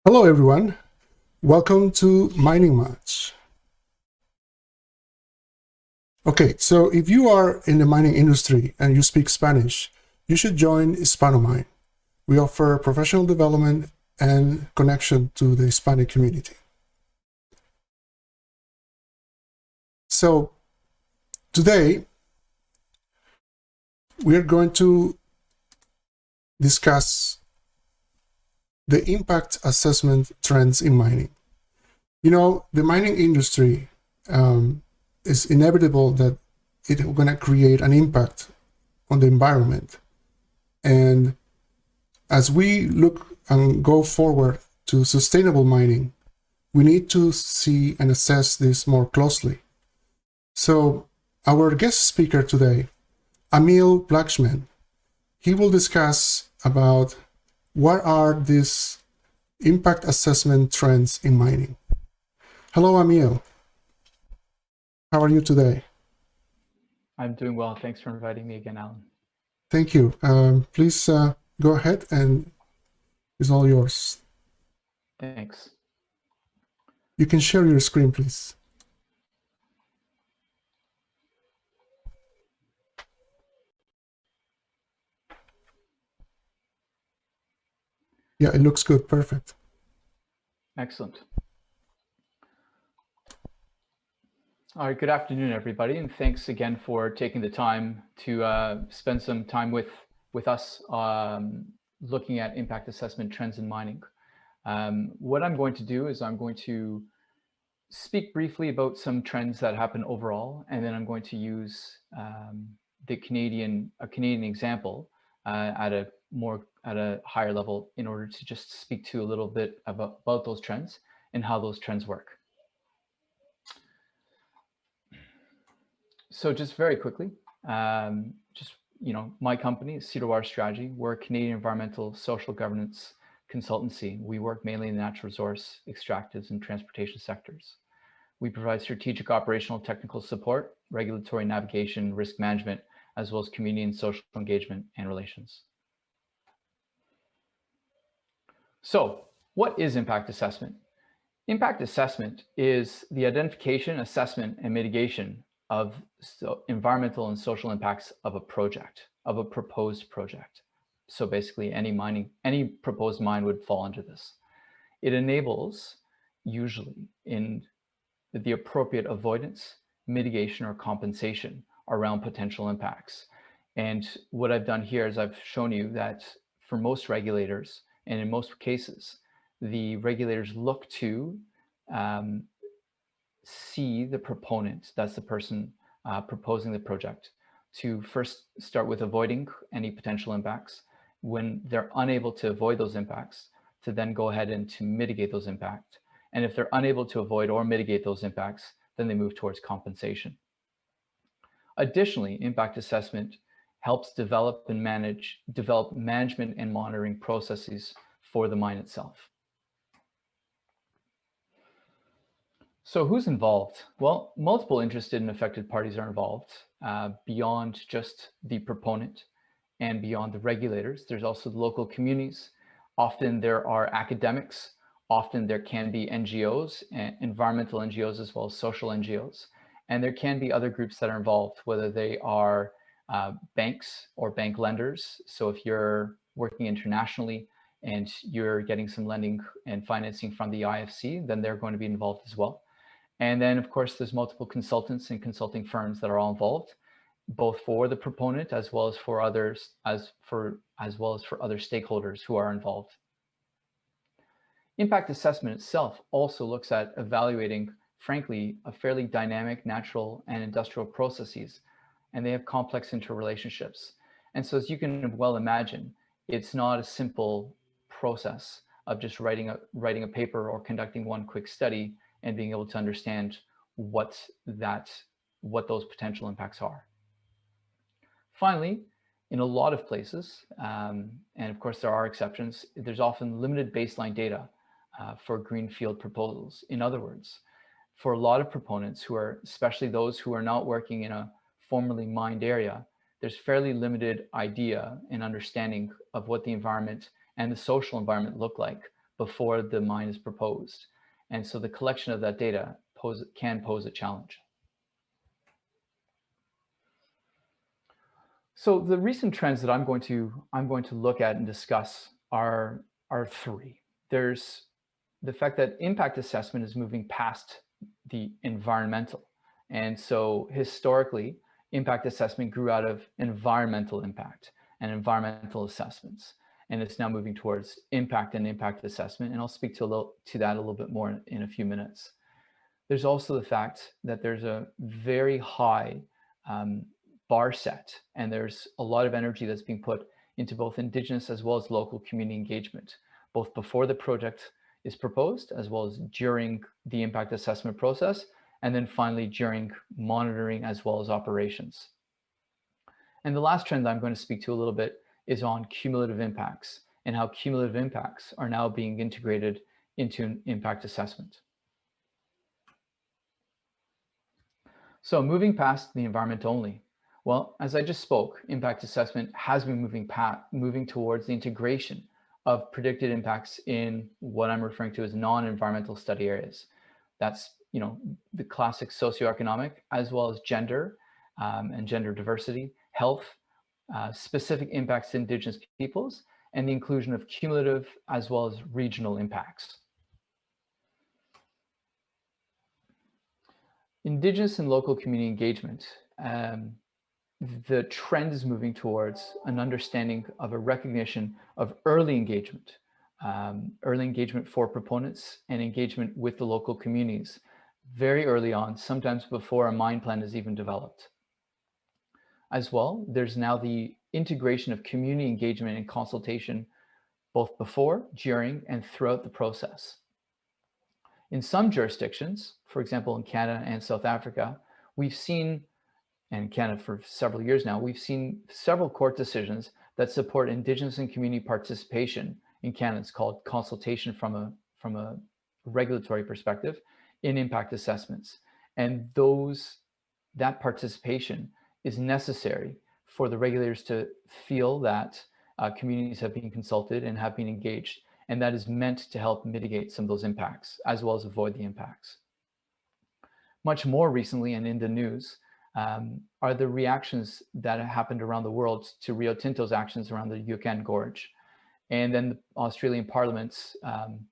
Hello everyone, welcome to Mining Match. Okay, so if you are in the mining industry and you speak Spanish, you should join Hispanomine. We offer professional development and connection to the Hispanic community. So today we are going to discuss the impact assessment trends in mining. You know, the mining industry is inevitable that it's going to create an impact on the environment. And as we look and go forward to sustainable mining, we need to see and assess this more closely. So our guest speaker today, Amiel Blajchman, he will discuss about what are these impact assessment trends in mining. Hello, Amiel. How are you today? I'm doing well. Thanks for inviting me again, Alan. Thank you. Please go ahead, and it's all yours. Thanks. You can share your screen, please. Yeah, it looks good. Perfect. Excellent. All right, good afternoon, everybody, and thanks again for taking the time to spend some time with us looking at impact assessment trends in mining. What I'm going to do is I'm going to speak briefly about some trends that happen overall, and then I'm going to use a Canadian example at a higher level in order to just speak to a little bit about those trends and how those trends work. So just very quickly, my company is C2R Strategy. We're a Canadian environmental social governance consultancy. We work mainly in the natural resource, extractives, and transportation sectors. We provide strategic operational technical support, regulatory navigation, risk management, as well as community and social engagement and relations. So what is impact assessment? Impact assessment is the identification, assessment, and mitigation of environmental and social impacts of a project, of a proposed project. So basically any proposed mine would fall under this. It enables, usually, in the appropriate avoidance, mitigation, or compensation around potential impacts. And what I've done here is I've shown you that for most regulators, and in most cases, the regulators look to see the proponent, that's the person proposing the project, to first start with avoiding any potential impacts. When they're unable to avoid those impacts, to then go ahead and to mitigate those impacts. And if they're unable to avoid or mitigate those impacts, then they move towards compensation. Additionally, impact assessment helps develop management and monitoring processes for the mine itself. So who's involved? Well, multiple interested and affected parties are involved beyond just the proponent and beyond the regulators. There's also the local communities. Often there are academics. Often there can be NGOs, environmental NGOs, as well as social NGOs. And there can be other groups that are involved, whether they are banks or bank lenders. So if you're working internationally and you're getting some lending and financing from the IFC, then they're going to be involved as well. And then, of course, there's multiple consultants and consulting firms that are all involved, both for the proponent as well as for others, as well as for other stakeholders who are involved. Impact assessment itself also looks at evaluating, frankly, a fairly dynamic natural and industrial processes, and they have complex interrelationships. And so, as you can well imagine, it's not a simple process of just writing a paper or conducting one quick study and being able to understand what those potential impacts are. Finally, in a lot of places, and of course there are exceptions, there's often limited baseline data for greenfield proposals. In other words, for a lot of proponents who are, especially those who are not working in a formerly mined area, there's fairly limited idea and understanding of what the environment and the social environment look like before the mine is proposed. And so the collection of that data can pose a challenge. So the recent trends that I'm going to look at and discuss are three. There's the fact that impact assessment is moving past the environmental. And so historically, impact assessment grew out of environmental impact and environmental assessments. And it's now moving towards impact and impact assessment. And I'll speak to that a little bit more in a few minutes. There's also the fact that there's a very high bar set, and there's a lot of energy that's being put into both Indigenous as well as local community engagement, both before the project is proposed, as well as during the impact assessment process, and then finally during monitoring as well as operations. And the last trend that I'm going to speak to a little bit is on cumulative impacts and how cumulative impacts are now being integrated into an impact assessment. So moving past the environment only, well, as I just spoke, impact assessment has been moving towards the integration of predicted impacts in what I'm referring to as non-environmental study areas. That's, the classic socioeconomic, as well as gender and gender diversity, health, specific impacts to Indigenous peoples, and the inclusion of cumulative as well as regional impacts. Indigenous and local community engagement. The trend is moving towards an understanding of a recognition of early engagement for proponents and engagement with the local communities very early on, sometimes before a mine plan is even developed. As well, there's now the integration of community engagement and consultation both before, during, and throughout the process. In some jurisdictions, for example, in Canada and South Africa, we've seen, and Canada for several years now, we've seen several court decisions that support Indigenous and community participation. In Canada, it's called consultation from a regulatory perspective in impact assessments. And that participation is necessary for the regulators to feel that communities have been consulted and have been engaged. And that is meant to help mitigate some of those impacts, as well as avoid the impacts. Much more recently and in the news are the reactions that have happened around the world to Rio Tinto's actions around the Yukon Gorge. And then the Australian Parliament's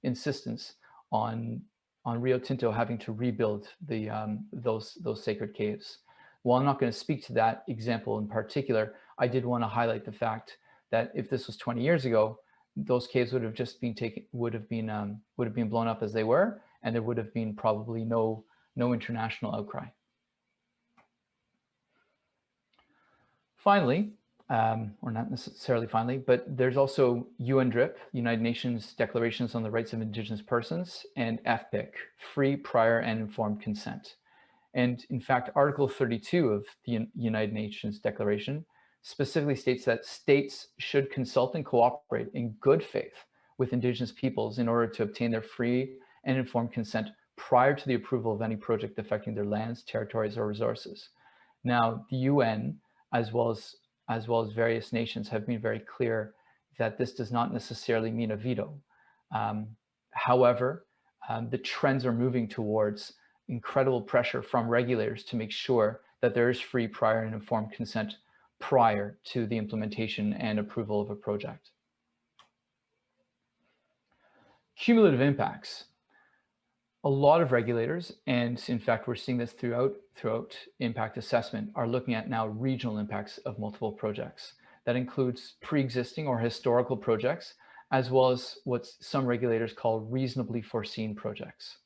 insistence on Rio Tinto having to rebuild those sacred caves. While I'm not going to speak to that example in particular, I did want to highlight the fact that if this was 20 years ago, those caves would have just been would have been blown up as they were, and there would have been probably no international outcry. Finally, or not necessarily finally, but there's also UNDRIP, United Nations Declarations on the Rights of Indigenous Persons, and FPIC, Free, Prior, and Informed Consent. And in fact, Article 32 of the United Nations Declaration specifically states that states should consult and cooperate in good faith with Indigenous peoples in order to obtain their free and informed consent prior to the approval of any project affecting their lands, territories, or resources. Now, the UN, as well as various nations, have been very clear that this does not necessarily mean a veto. However, the trends are moving towards incredible pressure from regulators to make sure that there is free, prior, and informed consent prior to the implementation and approval of a project. Cumulative impacts. A lot of regulators, and in fact, we're seeing this throughout impact assessment, are looking at now regional impacts of multiple projects. That includes pre-existing or historical projects, as well as what some regulators call reasonably foreseen projects.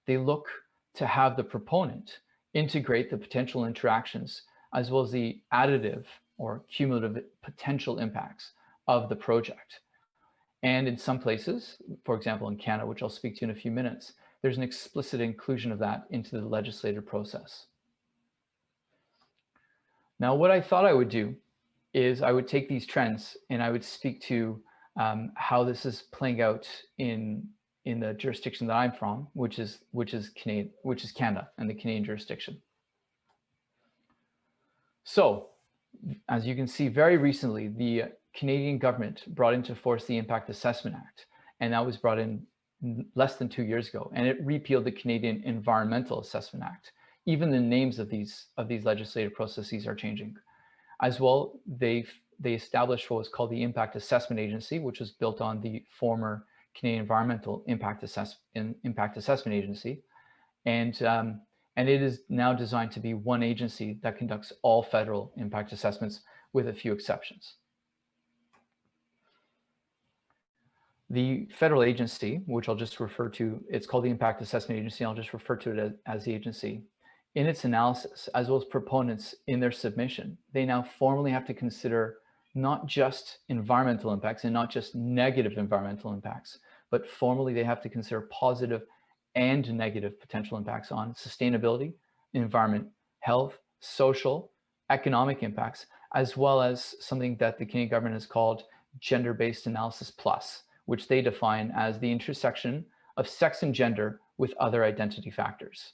They look to have the proponent integrate the potential interactions as well as the additive or cumulative potential impacts of the project. And in some places, for example, in Canada, which I'll speak to in a few minutes, there's an explicit inclusion of that into the legislative process. Now, what I thought I would do is I would take these trends and I would speak to how this is playing out in the jurisdiction that I'm from, which is Canada and the Canadian jurisdiction. So, as you can see, very recently, the Canadian government brought into force the Impact Assessment Act. And that was brought in less than 2 years ago, and it repealed the Canadian Environmental Assessment Act. Even the names of these legislative processes are changing. As well, they established what was called the Impact Assessment Agency, which was built on the former Canadian Environmental Impact Assessment Agency, and it is now designed to be one agency that conducts all federal impact assessments, with a few exceptions. The federal agency, which I'll just refer to, it's called the Impact Assessment Agency. I'll just refer to it as the agency. In its analysis, as well as proponents in their submission, they now formally have to consider not just environmental impacts and not just negative environmental impacts, but formally they have to consider positive and negative potential impacts on sustainability, environment, health, social, economic impacts, as well as something that the Canadian government has called gender-based analysis plus, which they define as the intersection of sex and gender with other identity factors.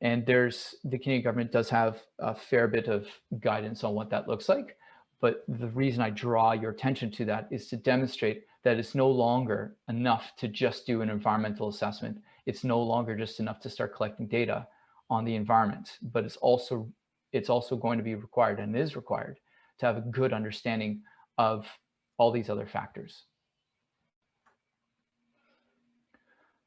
And the Canadian government does have a fair bit of guidance on what that looks like. But the reason I draw your attention to that is to demonstrate that it's no longer enough to just do an environmental assessment. It's no longer just enough to start collecting data on the environment, but it's also going to be required, and is required, to have a good understanding of all these other factors.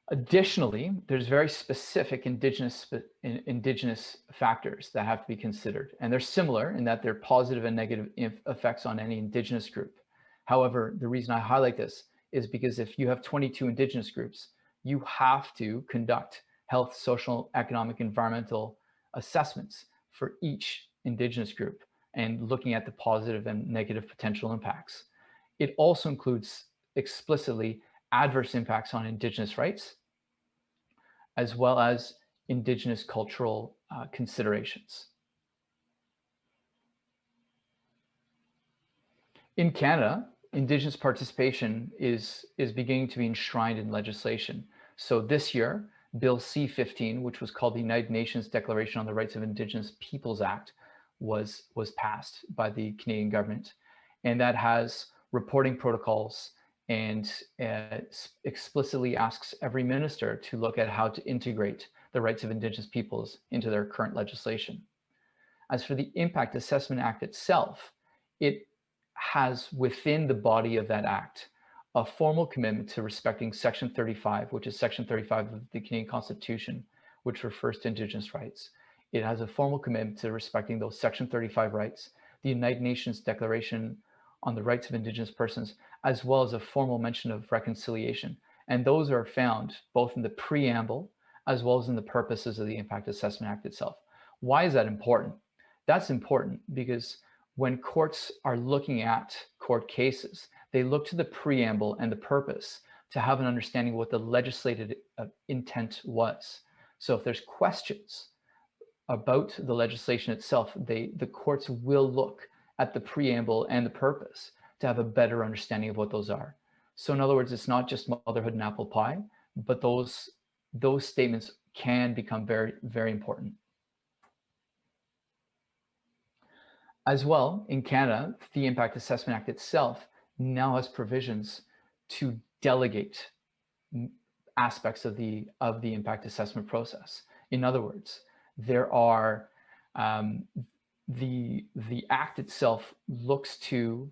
Additionally, there's very specific indigenous factors that have to be considered, and they're similar in that they're positive and negative effects on any indigenous group. However, the reason I highlight this is because if you have 22 indigenous groups, you have to conduct health, social, economic, environmental assessments for each indigenous group and looking at the positive and negative potential impacts. It also includes explicitly adverse impacts on indigenous rights, as well as indigenous cultural considerations. In Canada, indigenous participation is beginning to be enshrined in legislation. So this year, Bill C-15, which was called the United Nations Declaration on the Rights of Indigenous Peoples Act, was passed by the Canadian government, and that has reporting protocols and explicitly asks every minister to look at how to integrate the rights of Indigenous peoples into their current legislation. As for the Impact Assessment Act itself, it has within the body of that act a formal commitment to respecting Section 35, which is Section 35 of the Canadian Constitution, which refers to Indigenous rights. It has a formal commitment to respecting those Section 35 rights, the United Nations Declaration on the Rights of Indigenous Persons, as well as a formal mention of reconciliation. And those are found both in the preamble as well as in the purposes of the Impact Assessment Act itself. Why is that important? That's important because when courts are looking at court cases, they look to the preamble and the purpose to have an understanding of what the legislative intent was. So if there's questions about the legislation itself, the courts will look at the preamble and the purpose to have a better understanding of what those are. So in other words, it's not just motherhood and apple pie, but those statements can become very, very important. As well, in Canada, the Impact Assessment Act itself now has provisions to delegate aspects of the impact assessment process. In other words, there are the act itself looks to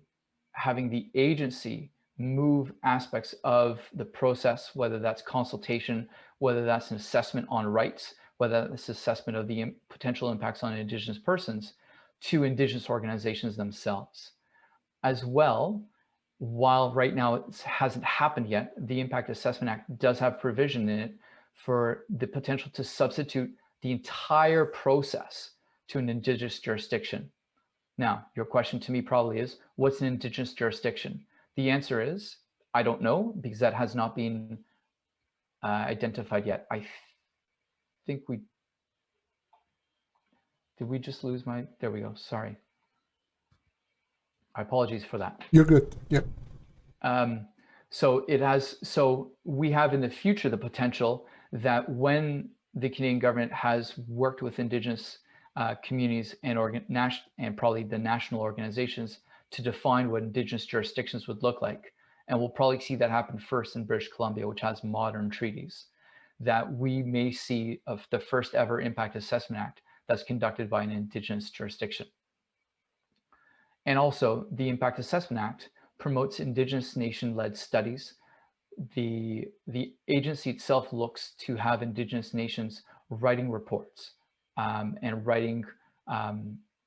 having the agency move aspects of the process, whether that's consultation, whether that's an assessment on rights, whether that's assessment of the potential impacts on Indigenous persons, to Indigenous organizations themselves. As well, while right now it hasn't happened yet, the Impact Assessment Act does have provision in it for the potential to substitute the entire process to an Indigenous jurisdiction. Now, your question to me probably is, what's an Indigenous jurisdiction? The answer is, I don't know, because that has not been identified yet. I think did we just lose my, there we go, sorry. Apologies for that. You're good, yep. So we have in the future the potential that when the Canadian government has worked with Indigenous communities and probably the national organizations to define what Indigenous jurisdictions would look like, and we'll probably see that happen first in British Columbia, which has modern treaties, that we may see of the first ever Impact Assessment Act that's conducted by an Indigenous jurisdiction. And also, the Impact Assessment Act promotes Indigenous nation-led studies. The agency itself looks to have Indigenous nations writing reports and writing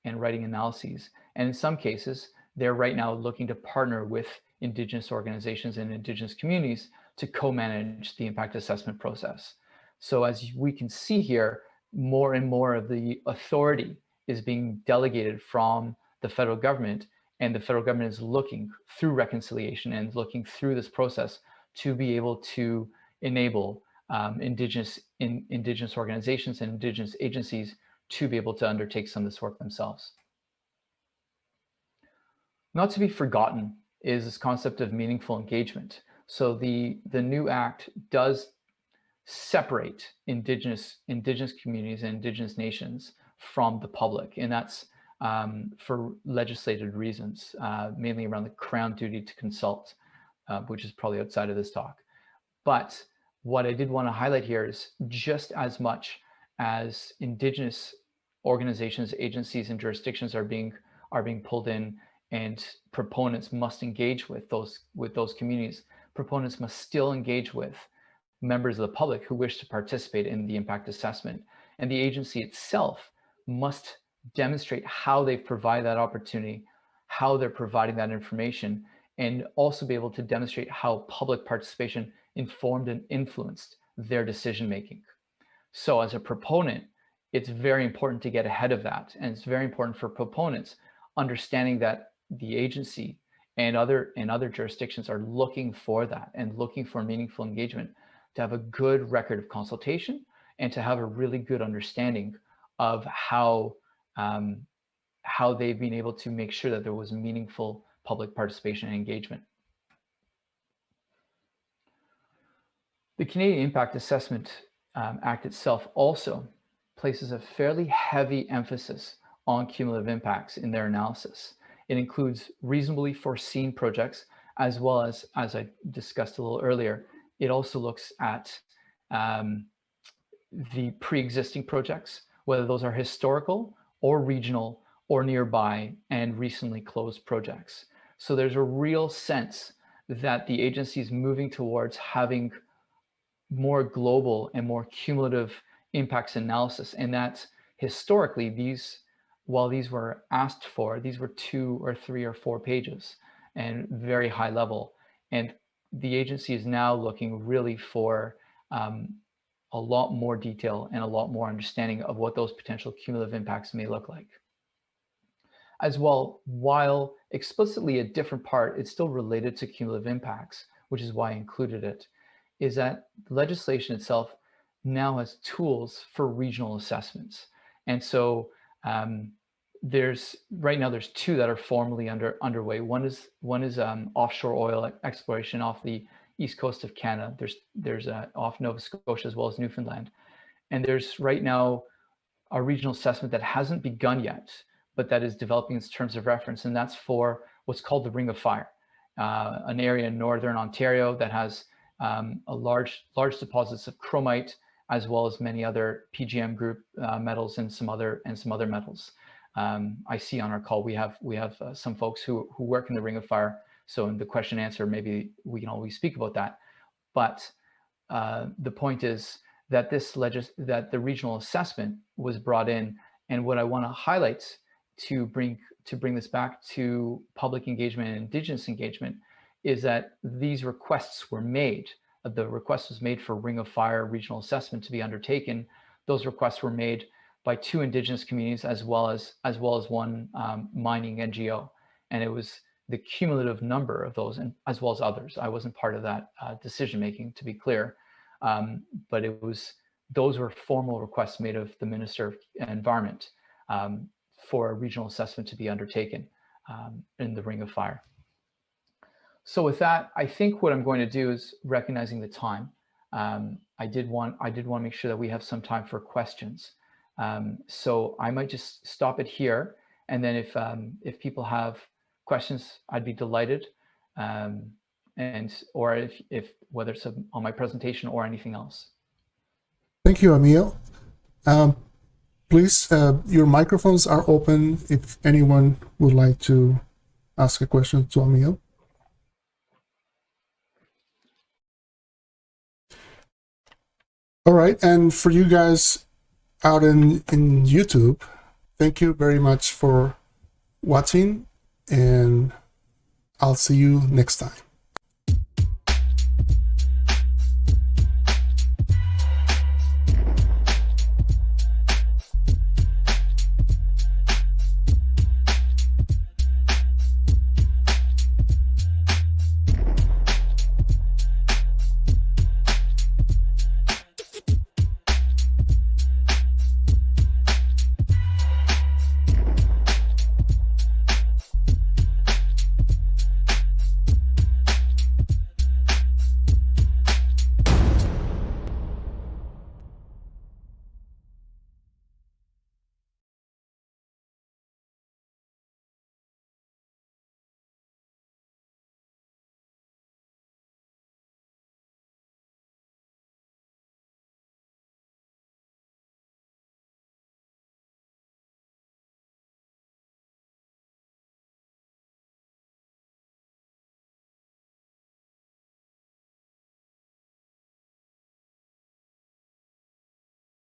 analyses. And in some cases, they're right now looking to partner with Indigenous organizations and Indigenous communities to co-manage the impact assessment process. So as we can see here, more and more of the authority is being delegated from the federal government, and the federal government is looking through reconciliation and looking through this process to be able to enable Indigenous organizations and Indigenous agencies to be able to undertake some of this work themselves. Not to be forgotten is this concept of meaningful engagement. So the new act does separate Indigenous communities and Indigenous nations from the public, and that's for legislated reasons, mainly around the Crown duty to consult, which is probably outside of this talk. But what I did want to highlight here is just as much as Indigenous organizations, agencies, and jurisdictions are being pulled in, and proponents must engage with those communities, proponents must still engage with members of the public who wish to participate in the impact assessment. And the agency itself must demonstrate how they've provided that opportunity, how they're providing that information, and also be able to demonstrate how public participation informed and influenced their decision-making. So as a proponent, it's very important to get ahead of that. And it's very important for proponents understanding that the agency and other jurisdictions are looking for that and looking for meaningful engagement, to have a good record of consultation and to have a really good understanding of how they've been able to make sure that there was meaningful public participation and engagement. The Canadian Impact Assessment Act itself also places a fairly heavy emphasis on cumulative impacts in their analysis. It includes reasonably foreseen projects, as well as I discussed a little earlier, it also looks at the pre-existing projects, whether those are historical or regional or nearby and recently closed projects. So there's a real sense that the agency is moving towards having more global and more cumulative impacts analysis, and that historically while these were asked for, these were 2 or 3 or 4 pages and very high level. And the agency is now looking really for a lot more detail and a lot more understanding of what those potential cumulative impacts may look like. As well, while explicitly a different part, it's still related to cumulative impacts, which is why I included it, is that legislation itself now has tools for regional assessments. And so right now there's 2 that are formally underway. One is offshore oil exploration off the east coast of Canada. There's off Nova Scotia as well as Newfoundland. And there's right now a regional assessment that hasn't begun yet, but that is developing its terms of reference, and that's for what's called the Ring of Fire, an area in northern Ontario that has a large deposits of chromite, as well as many other PGM group metals and some other metals. I see on our call we have some folks who work in the Ring of Fire. So in the question answer, maybe we can always speak about that. But the point is that that the regional assessment was brought in, and what I want to highlight to bring this back to public engagement and Indigenous engagement is that these requests were made. The request was made for Ring of Fire regional assessment to be undertaken. Those requests were made by 2 Indigenous communities as well as one mining NGO, and it was the cumulative number of those, and as well as others. I wasn't part of that decision making, to be clear, but those were formal requests made of the Minister of Environment for a regional assessment to be undertaken in the Ring of Fire. So with that, I think what I'm going to do is, recognizing the time, I did want to make sure that we have some time for questions. So I might just stop it here, and then if people have questions, I'd be delighted. and or if whether it's on my presentation or anything else. Thank you, Amiel. Please, your microphones are open if anyone would like to ask a question to Amiel. All right, and for you guys out in YouTube, thank you very much for watching, and I'll see you next time.